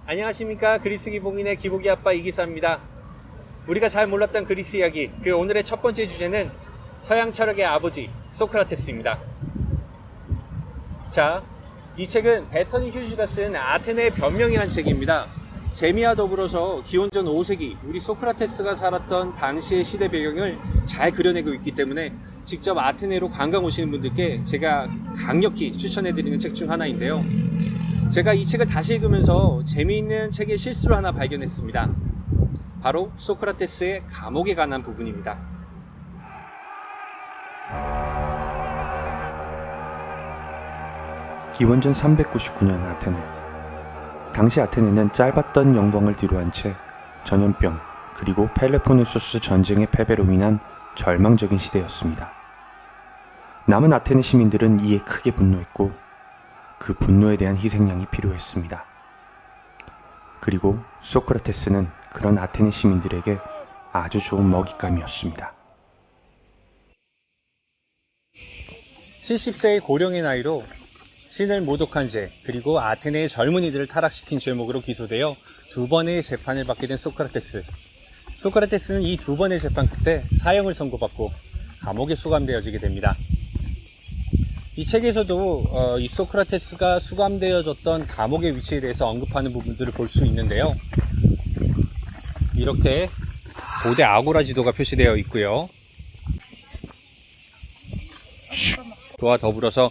안녕하십니까. 그리스 기복인의 기복이 아빠 이기사입니다. 우리가 잘 몰랐던 그리스 이야기, 그 오늘의 첫 번째 주제는 서양 철학의 아버지 소크라테스입니다. 자, 이 책은 베터니 휴즈가 쓴 아테네의 변명이라는 책입니다. 재미와 더불어서 기원전 5세기 우리 소크라테스가 살았던 당시의 시대 배경을 잘 그려내고 있기 때문에 직접 아테네로 관광 오시는 분들께 제가 강력히 추천해드리는 책 중 하나인데요. 제가 이 책을 다시 읽으면서 재미있는 책의 실수를 하나 발견했습니다. 바로 소크라테스의 감옥에 관한 부분입니다. 기원전 399년 아테네. 당시 아테네는 짧았던 영광을 뒤로한 채 전염병 그리고 펠로폰네소스 전쟁의 패배로 인한 절망적인 시대였습니다. 남은 아테네 시민들은 이에 크게 분노했고 그 분노에 대한 희생양이 필요했습니다. 그리고 소크라테스는 그런 아테네 시민들에게 아주 좋은 먹잇감이었습니다. 70세의 고령의 나이로 신을 모독한 죄, 그리고 아테네의 젊은이들을 타락시킨 죄목으로 기소되어 두 번의 재판을 받게 된 소크라테스. 소크라테스는 이 두 번의 재판 끝에 사형을 선고받고 감옥에 수감되어지게 됩니다. 이 책에서도 이 소크라테스가 수감되어졌던 감옥의 위치에 대해서 언급하는 부분들을 볼 수 있는데요. 이렇게 고대 아고라 지도가 표시되어 있고요. 그와 더불어서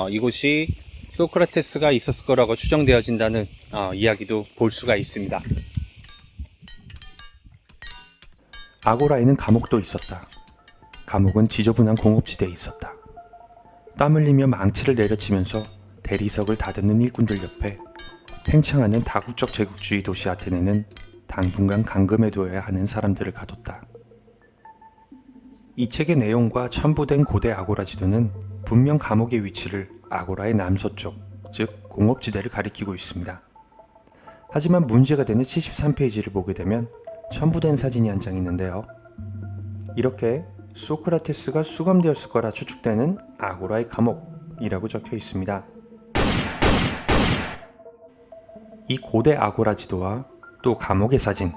이곳이 소크라테스가 있었을 거라고 추정되어진다는 이야기도 볼 수가 있습니다. 아고라에는 감옥도 있었다. 감옥은 지저분한 공업지대에 있었다. 땀 흘리며 망치를 내려치면서 대리석을 다듬는 일꾼들 옆에 팽창하는 다국적 제국주의 도시 아테네는 당분간 감금해두어야 하는 사람들을 가뒀다. 이 책의 내용과 첨부된 고대 아고라 지도는 분명 감옥의 위치를 아고라의 남서쪽, 즉 공업지대를 가리키고 있습니다. 하지만 문제가 되는 73페이지를 보게 되면 첨부된 사진이 한 장 있는데요. 이렇게 소크라테스가 수감되었을 거라 추측되는 아고라의 감옥이라고 적혀 있습니다. 이 고대 아고라 지도와 또 감옥의 사진,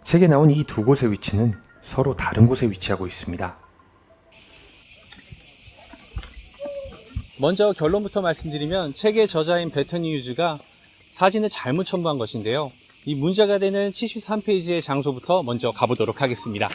책에 나온 이 두 곳의 위치는 서로 다른 곳에 위치하고 있습니다. 먼저 결론부터 말씀드리면 책의 저자인 베터니 휴즈가 사진을 잘못 첨부한 것인데요. 이 문제가 되는 73페이지의 장소부터 먼저 가보도록 하겠습니다.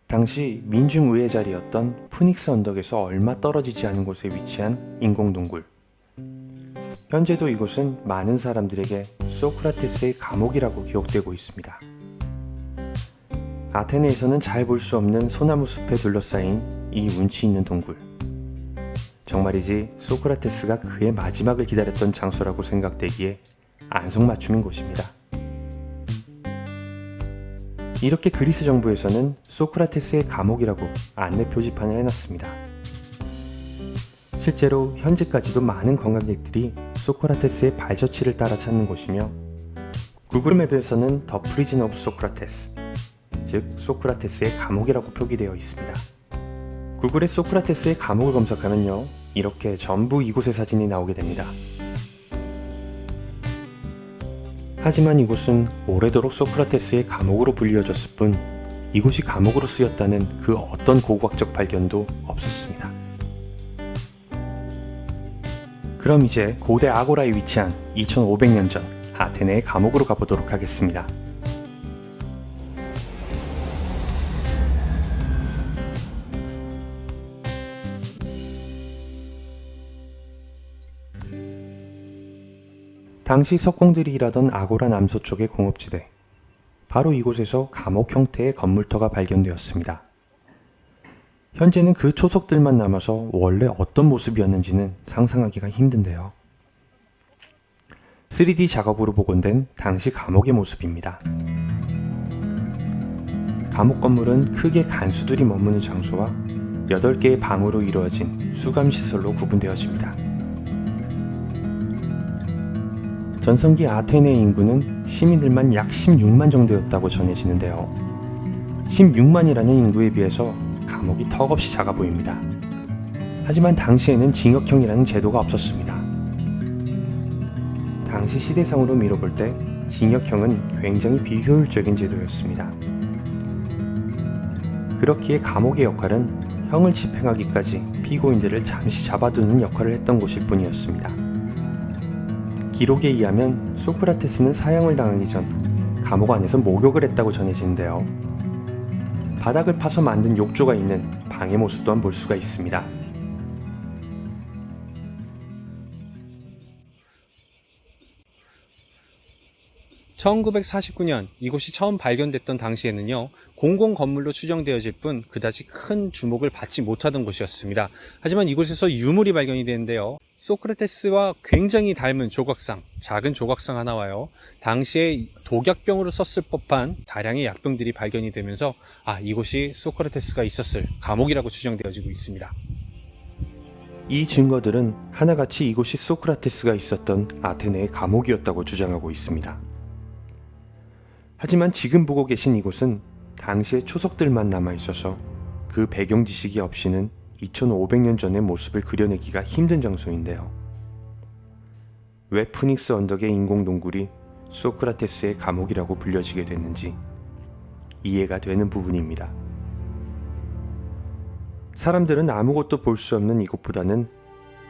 당시 민중의회 자리였던 푸닉스 언덕에서 얼마 떨어지지 않은 곳에 위치한 인공동굴. 현재도 이곳은 많은 사람들에게 소크라테스의 감옥이라고 기억되고 있습니다. 아테네에서는 잘 볼 수 없는 소나무 숲에 둘러싸인 이 운치 있는 동굴. 정말이지 소크라테스가 그의 마지막을 기다렸던 장소라고 생각되기에 안성맞춤인 곳입니다. 이렇게 그리스 정부에서는 소크라테스의 감옥이라고 안내 표지판을 해놨습니다. 실제로 현재까지도 많은 관광객들이 소크라테스의 발자취를 따라 찾는 곳이며 구글 맵에서는 더 프리즌 오브 소크라테스, 즉 소크라테스의 감옥이라고 표기되어 있습니다. 구글에 소크라테스의 감옥을 검색하면요, 이렇게 전부 이곳의 사진이 나오게 됩니다. 하지만 이곳은 오래도록 소크라테스의 감옥으로 불리워졌을 뿐 이곳이 감옥으로 쓰였다는 그 어떤 고고학적 발견도 없었습니다. 그럼 이제 고대 아고라에 위치한 2500년 전 아테네의 감옥으로 가보도록 하겠습니다. 당시 석공들이 일하던 아고라 남서쪽의 공업지대, 바로 이곳에서 감옥 형태의 건물터가 발견되었습니다. 현재는 그 초석들만 남아서 원래 어떤 모습이었는지는 상상하기가 힘든데요. 3D 작업으로 복원된 당시 감옥의 모습입니다. 감옥 건물은 크게 간수들이 머무는 장소와 8개의 방으로 이루어진 수감시설로 구분되어집니다. 전성기 아테네의 인구는 시민들만 약 16만 정도였다고 전해지는데요. 16만이라는 인구에 비해서 감옥이 턱없이 작아 보입니다. 하지만 당시에는 징역형이라는 제도가 없었습니다. 당시 시대상으로 미뤄볼 때 징역형은 굉장히 비효율적인 제도였습니다. 그렇기에 감옥의 역할은 형을 집행하기까지 피고인들을 잠시 잡아두는 역할을 했던 곳일 뿐이었습니다. 기록에 의하면 소크라테스는 사형을 당하기 전 감옥 안에서 목욕을 했다고 전해지는데요. 바닥을 파서 만든 욕조가 있는 방의 모습 또한 볼 수가 있습니다. (1949년) 이곳이 처음 발견됐던 당시에는요, 공공 건물로 추정되어질 뿐 그다지 큰 주목을 받지 못하던 곳이었습니다. 하지만 이곳에서 유물이 발견이 되는데요, 소크라테스와 굉장히 닮은 조각상, 작은 조각상 하나와요, 당시에 독약병으로 썼을 법한 다량의 약병들이 발견이 되면서 이곳이 소크라테스가 있었을 감옥이라고 추정되어지고 있습니다. 이 증거들은 하나같이 이곳이 소크라테스가 있었던 아테네의 감옥이었다고 주장하고 있습니다. 하지만 지금 보고 계신 이곳은 당시의 초석들만 남아있어서 그 배경 지식이 없이는 2500년 전의 모습을 그려내기가 힘든 장소인데요. 왜 푸닉스 언덕의 인공동굴이 소크라테스의 감옥이라고 불려지게 됐는지 이해가 되는 부분입니다. 사람들은 아무것도 볼 수 없는 이곳보다는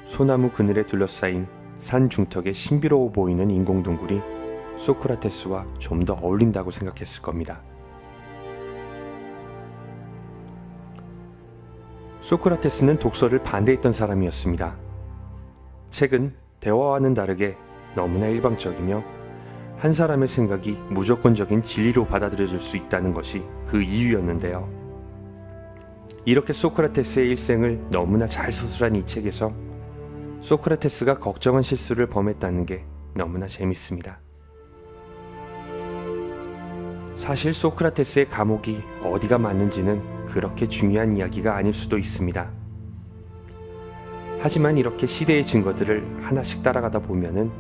소나무 그늘에 둘러싸인 산 중턱에 신비로워 보이는 인공동굴이 소크라테스와 좀 더 어울린다고 생각했을 겁니다. 소크라테스는 독서를 반대했던 사람이었습니다. 책은 대화와는 다르게 너무나 일방적이며 한 사람의 생각이 무조건적인 진리로 받아들여질 수 있다는 것이 그 이유였는데요. 이렇게 소크라테스의 일생을 너무나 잘 서술한 이 책에서 소크라테스가 걱정한 실수를 범했다는 게 너무나 재밌습니다. 사실 소크라테스의 감옥이 어디가 맞는지는 그렇게 중요한 이야기가 아닐 수도 있습니다. 하지만 이렇게 시대의 증거들을 하나씩 따라가다 보면은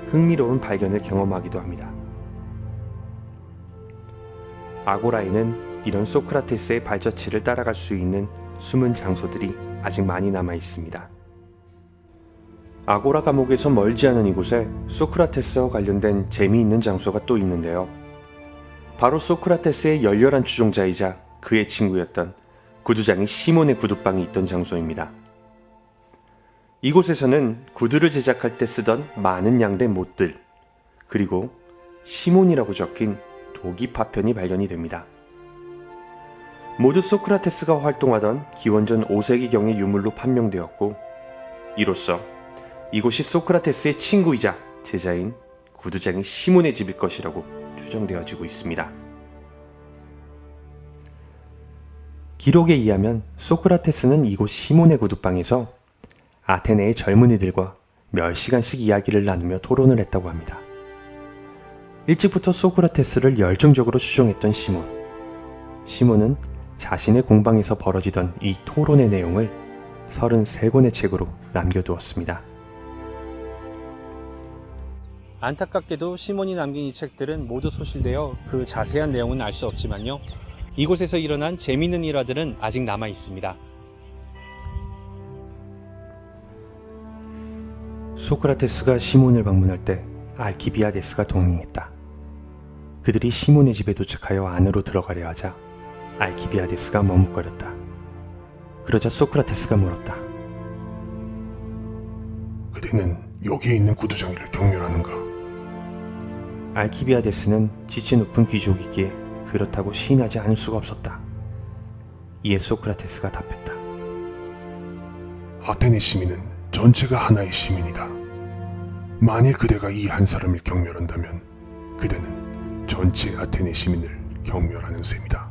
흥미로운 발견을 경험하기도 합니다. 아고라에는 이런 소크라테스의 발자취를 따라갈 수 있는 숨은 장소들이 아직 많이 남아 있습니다. 아고라 감옥에서 멀지 않은 이곳에 소크라테스와 관련된 재미있는 장소가 또 있는데요. 바로 소크라테스의 열렬한 추종자이자 그의 친구였던 구두장이 시몬의 구두방이 있던 장소입니다. 이곳에서는 구두를 제작할 때 쓰던 많은 양의 못들, 그리고 시몬이라고 적힌 도기 파편이 발견이 됩니다. 모두 소크라테스가 활동하던 기원전 5세기경의 유물로 판명되었고, 이로써 이곳이 소크라테스의 친구이자 제자인 구두장이 시몬의 집일 것이라고 추정되어지고 있습니다. 기록에 의하면 소크라테스는 이곳 시몬의 구두방에서 아테네의 젊은이들과 몇 시간씩 이야기를 나누며 토론을 했다고 합니다. 일찍부터 소크라테스를 열정적으로 추종했던 시몬은 자신의 공방에서 벌어지던 이 토론의 내용을 33권의 책으로 남겨두었습니다. 안타깝게도 시몬이 남긴 이 책들은 모두 소실되어 그 자세한 내용은 알 수 없지만요, 이곳에서 일어난 재미있는 일화들은 아직 남아 있습니다. 소크라테스가 시몬을 방문할 때 알키비아데스가 동행했다. 그들이 시몬의 집에 도착하여 안으로 들어가려 하자 알키비아데스가 머뭇거렸다. 그러자 소크라테스가 물었다. 그대는 여기에 있는 구두장이를 경멸하는가? 알키비아데스는 지체 높은 귀족이기에 그렇다고 시인하지 않을 수가 없었다. 이에 소크라테스가 답했다. 아테네 시민은 전체가 하나의 시민이다. 만일 그대가 이 한 사람을 경멸한다면 그대는 전체 아테네 시민을 경멸하는 셈이다.